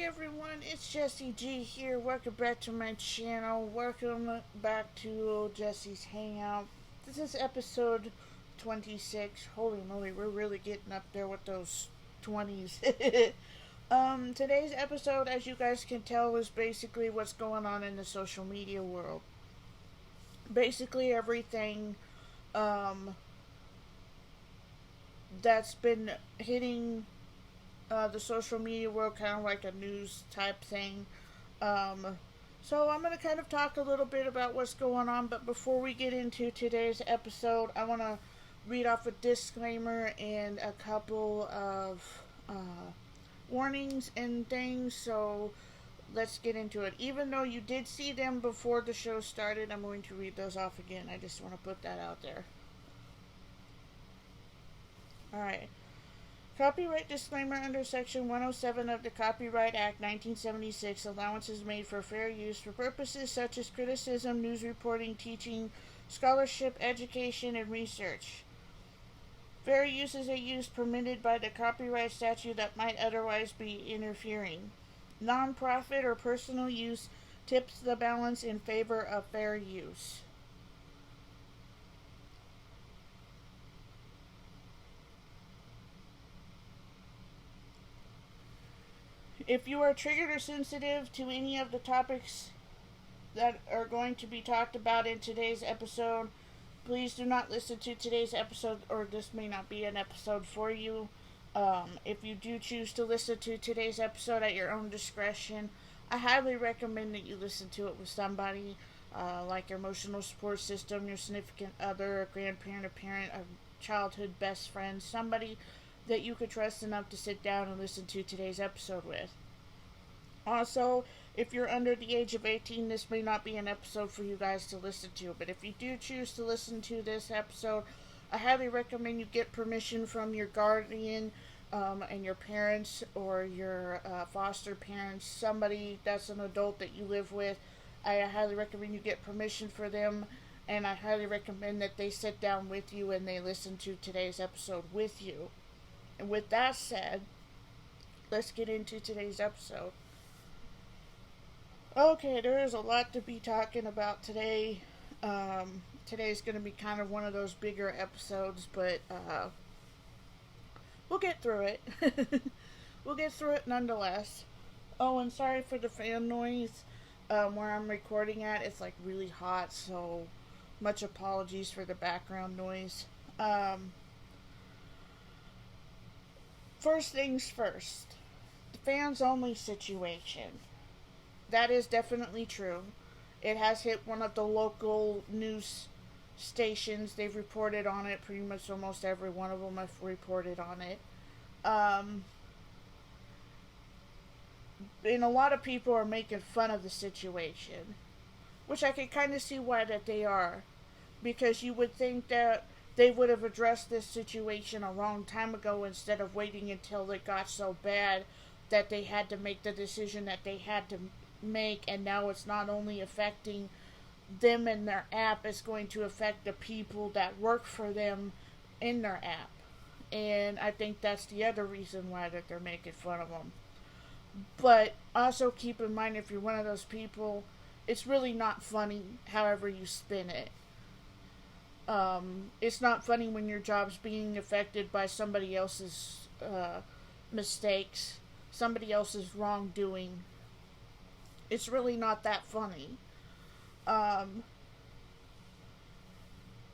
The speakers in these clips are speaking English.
everyone, it's Jessie G here. Welcome back to my channel. Welcome back to Jessie's Hangout. This is episode 26. Holy moly, we're really getting up there with those 20s. Today's episode, as you guys can tell, is basically what's going on in the social media world. Basically everything that's been hitting the social media world, kind of like a news type thing. So I'm going to kind of talk a little bit about what's going on, but before we get into today's episode, I want to read off a disclaimer and a couple of warnings and things, so let's get into it. Even though you did see them before the show started, I'm going to read those off again. I just want to put that out there. Alright. Copyright disclaimer. Under Section 107 of the Copyright Act 1976, allowance is made for fair use for purposes such as criticism, news reporting, teaching, scholarship, education, and research. Fair use is a use permitted by the copyright statute that might otherwise be interfering. Non-profit or personal use tips the balance in favor of fair use. If you are triggered or sensitive to any of the topics that are going to be talked about in today's episode, please do not listen to today's episode, or this may not be an episode for you. If you do choose to listen to today's episode at your own discretion, I highly recommend that you listen to it with somebody, like your emotional support system, your significant other, a grandparent, a parent, a childhood best friend, somebody that you could trust enough to sit down and listen to today's episode with. Also, if you're under the age of 18, this may not be an episode for you guys to listen to, but if you do choose to listen to this episode, I highly recommend you get permission from your guardian and your parents or your foster parents, somebody that's an adult that you live with. I highly recommend you get permission for them, and I highly recommend that they sit down with you and they listen to today's episode with you. And with that said, let's get into today's episode. Okay, there is a lot to be talking about today. Today's going to be kind of one of those bigger episodes, but we'll get through it. We'll get through it nonetheless. Oh, and sorry for the fan noise where I'm recording at. It's like really hot, so much apologies for the background noise. First things first, the fans only situation. That is definitely true. It has hit one of the local news stations. They've reported on it. Pretty much almost every one of them have reported on it. And a lot of people are making fun of the situation, which I can kind of see why that they are. Because you would think that they would have addressed this situation a long time ago instead of waiting until it got so bad that they had to make the decision that they had to make, and now it's not only affecting them and their app, it's going to affect the people that work for them in their app. And I think that's the other reason why that they're making fun of them. But also keep in mind, if you're one of those people, it's really not funny however you spin it. It's not funny when your job's being affected by somebody else's mistakes, somebody else's wrongdoing. It's really not that funny.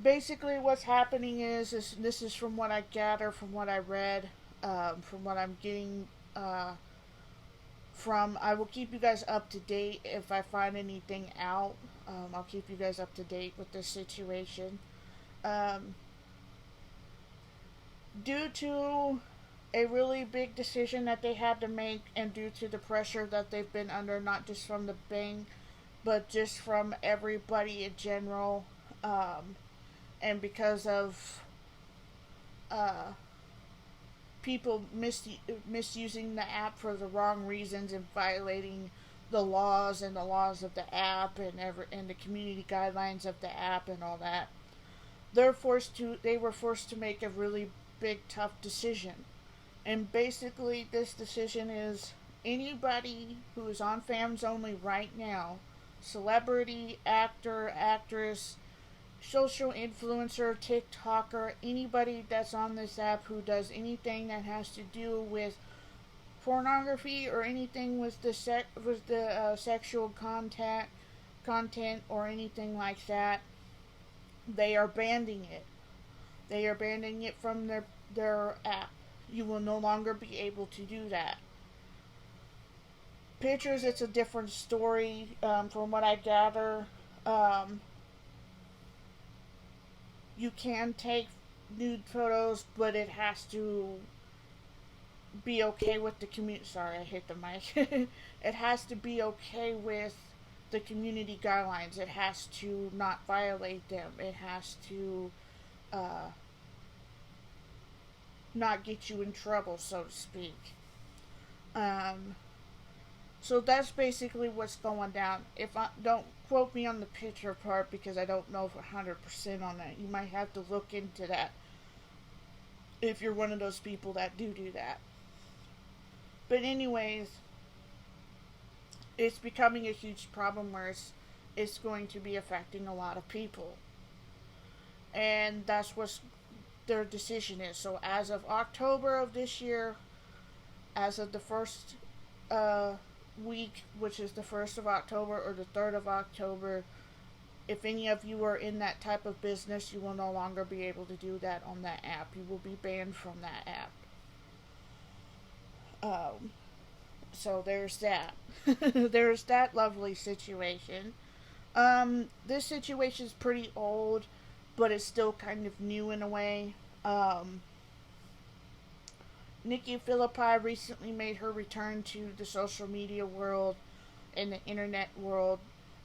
Basically what's happening is this is from what I gather, from what I read, from what I'm getting from. I will keep you guys up to date if I find anything out. I'll keep you guys up to date with this situation. Due to a really big decision that they had to make, and due to the pressure that they've been under, not just from the Bing, but just from everybody in general, and because of people misusing the app for the wrong reasons and violating the laws of the app and the community guidelines of the app and all that. They were forced to make a really big, tough decision. And basically, this decision is Anybody who is on Fams Only right now, celebrity, actor, actress, social influencer, TikToker, anybody that's on this app who does anything that has to do with pornography or anything with the sexual content or anything like that, they are banning it. They are banning it from their app. You will no longer be able to do that. Pictures, it's a different story. From what I gather, you can take nude photos, but it has to be okay with the community. Sorry, I hit the mic. It has to be okay with the community guidelines. It has to not violate them. It has to not get you in trouble, so to speak. So that's basically what's going down. If I don't quote me on the picture part because I don't know 100% on that. You might have to look into that if you're one of those people that do that. But anyways, it's becoming a huge problem where it's going to be affecting a lot of people. And that's what their decision is. So as of October of this year, as of the first week, which is the 1st of October or the 3rd of October, if any of you are in that type of business, you will no longer be able to do that on that app. You will be banned from that app. So there's that. There's that lovely situation. This situation is pretty old, but it's still kind of new in a way. Nikki Philippi recently made her return to the social media world and the internet world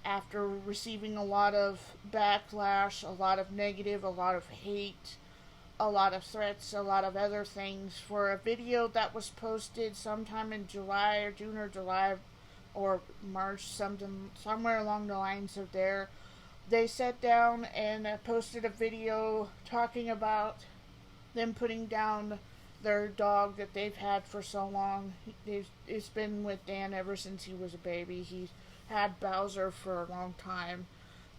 after receiving a lot of backlash, a lot of negative, a lot of hate, a lot of threats, a lot of other things for a video that was posted sometime in July or June or July or March, somewhere along the lines of there. They sat down and posted a video talking about them putting down their dog that they've had for so long. It's been with Dan ever since he was a baby. He's had Bowser for a long time.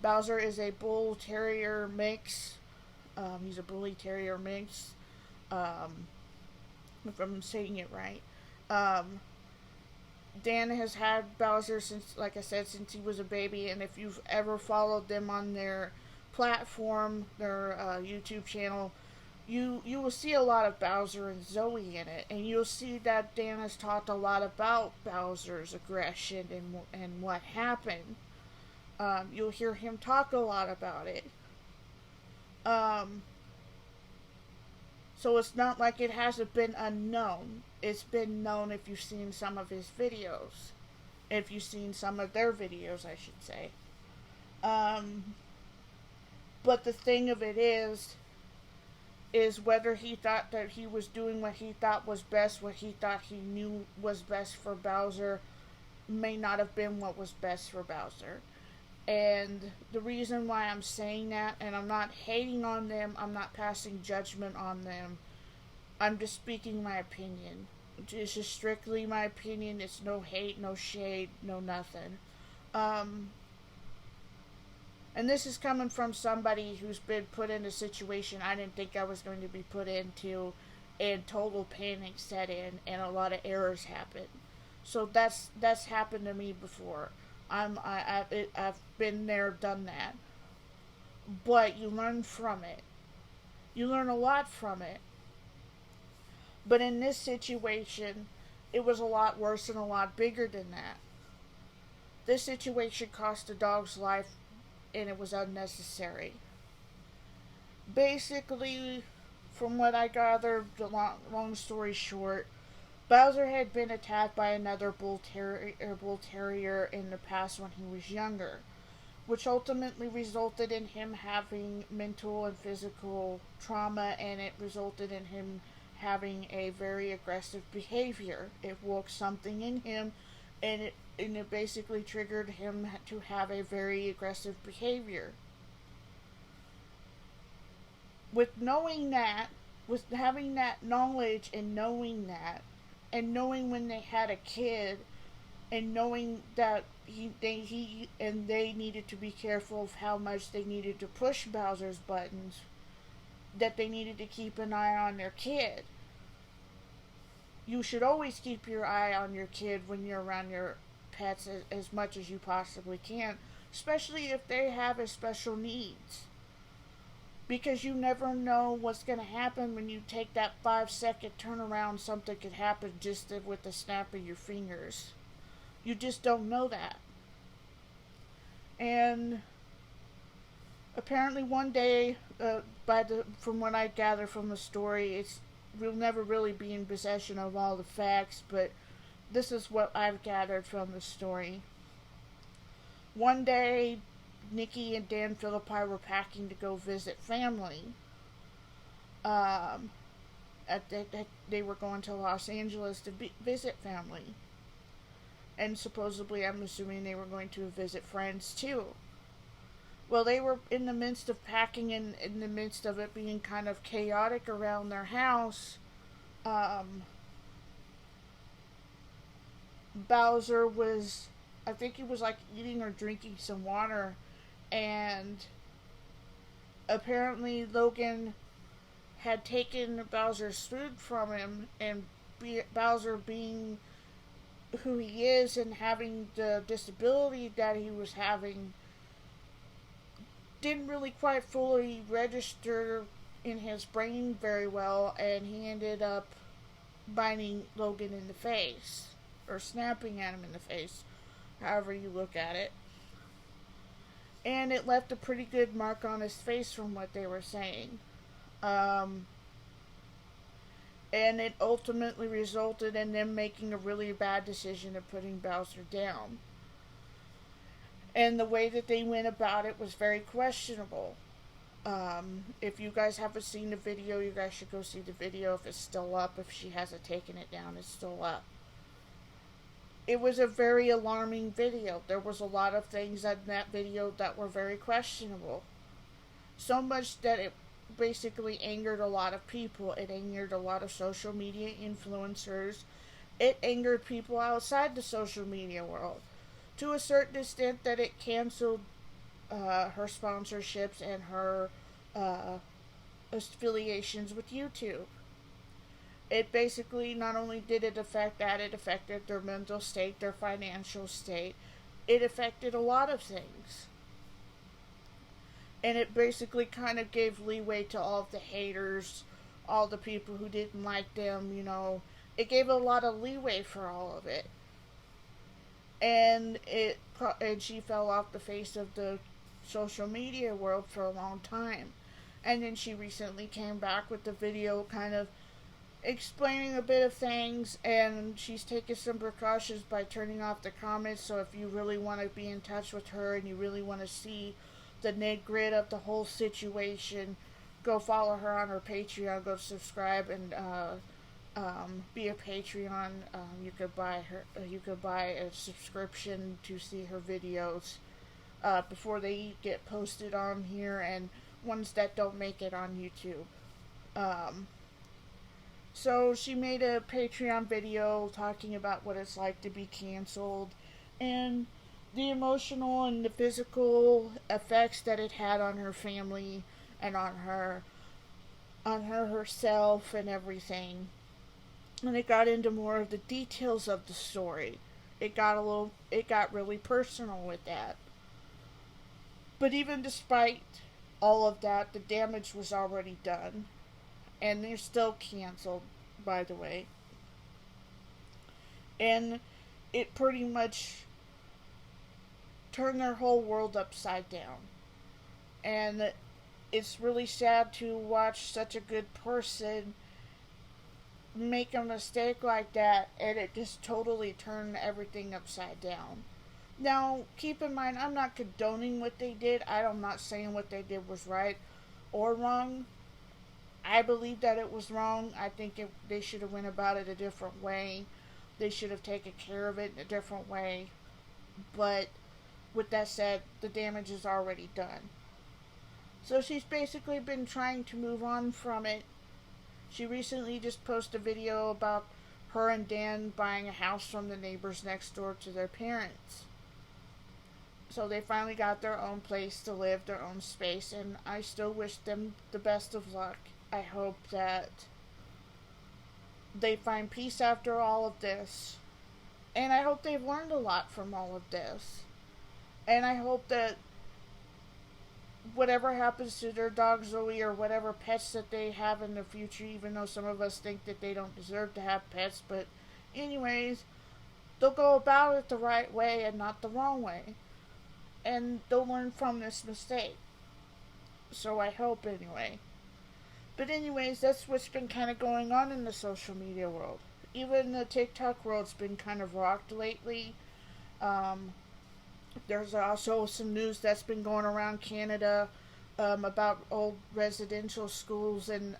Bowser is a bull terrier mix. He's a bully terrier mix. If I'm saying it right. Dan has had Bowser since, like I said, since he was a baby. And if you've ever followed them on their platform, their YouTube channel, you will see a lot of Bowser and Zoe in it, and you'll see that Dan has talked a lot about Bowser's aggression and what happened. You'll hear him talk a lot about it. So it's not like it hasn't been unknown. It's been known if you've seen some of his videos. If you've seen some of their videos, I should say. But the thing of it is whether he thought that he was doing what he thought was best, what he thought he knew was best for Bowser, may not have been what was best for Bowser. And the reason why I'm saying that, and I'm not hating on them, I'm not passing judgment on them, I'm just speaking my opinion. It's just strictly my opinion. It's no hate, no shade, no nothing. And this is coming from somebody who's been put in a situation I didn't think I was going to be put into, and total panic set in, and a lot of errors happen. So that's happened to me before. I've been there, done that. But you learn from it. You learn a lot from it. But in this situation, it was a lot worse and a lot bigger than that. This situation cost a dog's life, and it was unnecessary. Basically, from what I gathered, the long story short, Bowser had been attacked by another bull terrier in the past when he was younger, which ultimately resulted in him having mental and physical trauma, and it resulted in him having a very aggressive behavior. It woke something in him, and it basically triggered him to have a very aggressive behavior. With knowing that, with having that knowledge and knowing that, and knowing when they had a kid, and knowing that he and they needed to be careful of how much they needed to push Bowser's buttons, that they needed to keep an eye on their kid. You should always keep your eye on your kid when you're around your pets as much as you possibly can, especially if they have a special needs. Because you never know what's going to happen when you take that 5-second turnaround. Something could happen just with the snap of your fingers. You just don't know that. And apparently one day, from what I gather from the story, we'll never really be in possession of all the facts, but this is what I've gathered from the story. One day, Nikki and Dan Philippi were packing to go visit family. They were going to Los Angeles to visit family. And supposedly, I'm assuming they were going to visit friends too. Well, they were in the midst of packing, and in the midst of it being kind of chaotic around their house. Bowser was, I think he was like eating or drinking some water, and apparently Logan had taken Bowser's food from him, and Bowser, being who he is and having the disability that he was having, didn't really quite fully register in his brain very well, and he ended up biting Logan in the face, or snapping at him in the face, however you look at it. And it left a pretty good mark on his face from what they were saying. And it ultimately resulted in them making a really bad decision of putting Bowser down. And the way that they went about it was very questionable. If you guys haven't seen the video, you guys should go see the video if it's still up. If she hasn't taken it down, it's still up. It was a very alarming video. There was a lot of things in that video that were very questionable. So much that it basically angered a lot of people. It angered a lot of social media influencers. It angered people outside the social media world, to a certain extent that it canceled her sponsorships and her affiliations with YouTube. It basically, not only did it affect that, it affected their mental state, their financial state. It affected a lot of things. And it basically kind of gave leeway to all of the haters, all the people who didn't like them, you know. It gave a lot of leeway for all of it. And she fell off the face of the social media world for a long time. And then she recently came back with the video kind of explaining a bit of things, and she's taken some precautions by turning off the comments. So if you really want to be in touch with her and you really want to see the nit-grit of the whole situation, go follow her on her Patreon, go subscribe and be a Patreon. You could buy a subscription to see her videos before they get posted on here, and ones that don't make it on YouTube. So she made a Patreon video talking about what it's like to be canceled, and the emotional and the physical effects that it had on her family and on her herself and everything. And it got into more of the details of the story. It got really personal with that. But even despite all of that, the damage was already done. And they're still canceled, by the way. And it pretty much turned their whole world upside down. And it's really sad to watch such a good person make a mistake like that, and it just totally turned everything upside down. Now, keep in mind, I'm not condoning what they did. I'm not saying what they did was right or wrong. I believe that it was wrong. I think they should have went about it a different way. They should have taken care of it in a different way. But with that said, the damage is already done. So she's basically been trying to move on from it. She recently just posted a video about her and Dan buying a house from the neighbors next door to their parents. So they finally got their own place to live, their own space, and I still wish them the best of luck. I hope that they find peace after all of this. And I hope they've learned a lot from all of this. And I hope that whatever happens to their dog Zoe or whatever pets that they have in the future, even though some of us think that they don't deserve to have pets, but anyways, they'll go about it the right way and not the wrong way. And they'll learn from this mistake. So I hope anyway. But anyways, that's what's been kind of going on in the social media world. Even the TikTok world's been kind of rocked lately. There's also some news that's been going around Canada about old residential schools and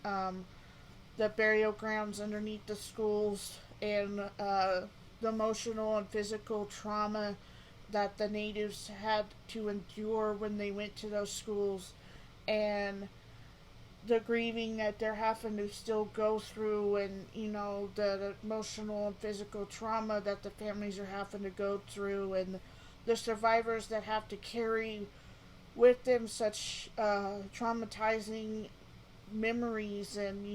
the burial grounds underneath the schools and the emotional and physical trauma that the natives had to endure when they went to those schools, and the grieving that they're having to still go through, and the emotional and physical trauma that the families are having to go through, and the survivors that have to carry with them such traumatizing memories, and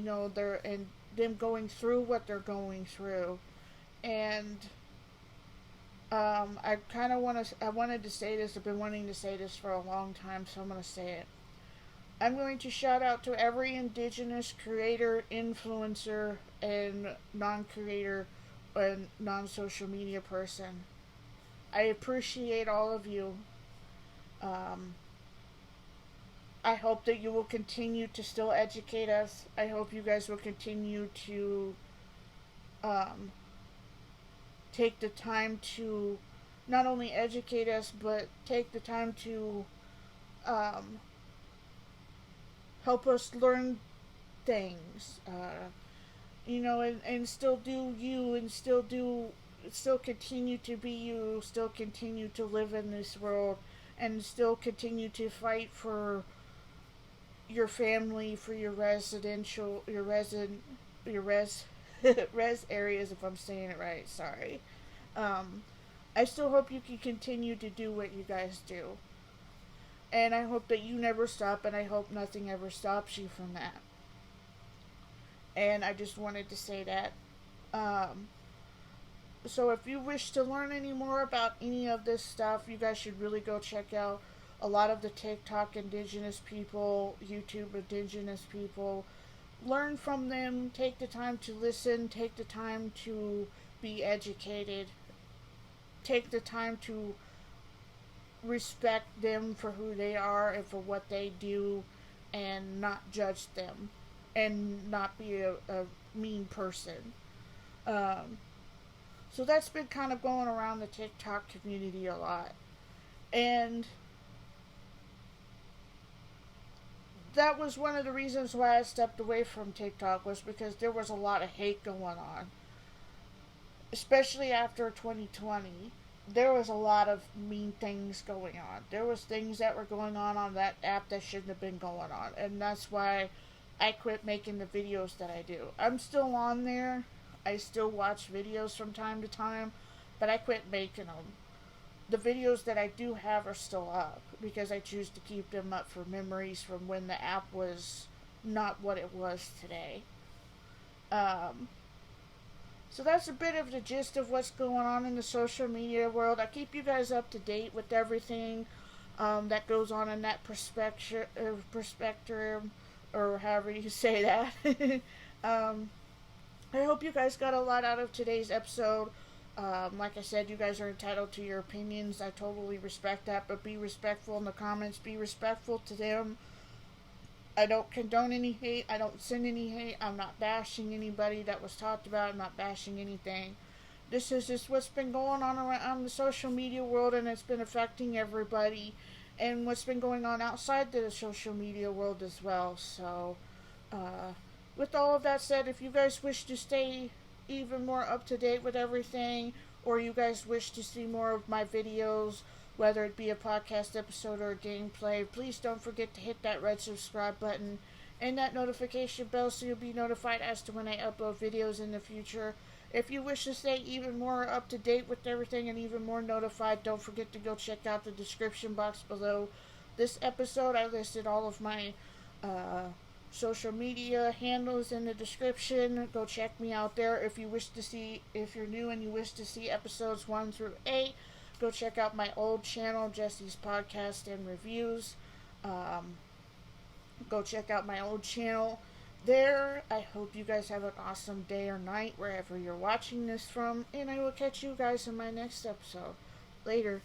them going through what they're going through. And I wanted to say this. I've been wanting to say this for a long time, so I'm going to say it. I'm going to shout out to every Indigenous creator, influencer, and non-creator and non-social media person. I appreciate all of you. I hope that you will continue to still educate us. I hope you guys will continue to take the time to not only educate us, but take the time to help us learn things. And still do you, and still continue to be you, still continue to live in this world, and still continue to fight for your family, for your res areas, if I'm saying it right, sorry. I still hope you can continue to do what you guys do. And I hope that you never stop, and I hope nothing ever stops you from that. And I just wanted to say that. So if you wish to learn any more about any of this stuff, you guys should really go check out a lot of the TikTok Indigenous people, YouTube Indigenous people. Learn from them, take the time to listen, take the time to be educated, take the time to respect them for who they are and for what they do, and not judge them, and not be a mean person. So that's been kind of going around the TikTok community a lot. And that was one of the reasons why I stepped away from TikTok, was because there was a lot of hate going on. Especially after 2020. There was a lot of mean things going on. There was things that were going on that app that shouldn't have been going on. And that's why I quit making the videos that I do. I'm still on there. I still watch videos from time to time, but I quit making them. The videos that I do have are still up, because I choose to keep them up for memories from when the app was not what it was today. So that's a bit of the gist of what's going on in the social media world. I keep you guys up to date with everything that goes on in that perspective, or however you say that. I hope you guys got a lot out of today's episode. Like I said, you guys are entitled to your opinions. I totally respect that, but be respectful in the comments. Be respectful to them. I don't condone any hate. I don't send any hate. I'm not bashing anybody that was talked about. I'm not bashing anything. This is just what's been going on around the social media world, and it's been affecting everybody, and what's been going on outside the social media world as well. So, with all of that said, if you guys wish to stay even more up to date with everything, or you guys wish to see more of my videos, whether it be a podcast episode or a gameplay, please don't forget to hit that red subscribe button and that notification bell so you'll be notified as to when I upload videos in the future. If you wish to stay even more up to date with everything and even more notified, don't forget to go check out the description box below this episode. I listed all of my uh, social media handles in the description. Go check me out there. If you're new and you wish to see episodes 1 through 8, go check out my old channel, Jessie's Podcast and Reviews. Um, Go check out my old channel there. I hope you guys have an awesome day or night wherever you're watching this from, and I will catch you guys in my next episode. Later.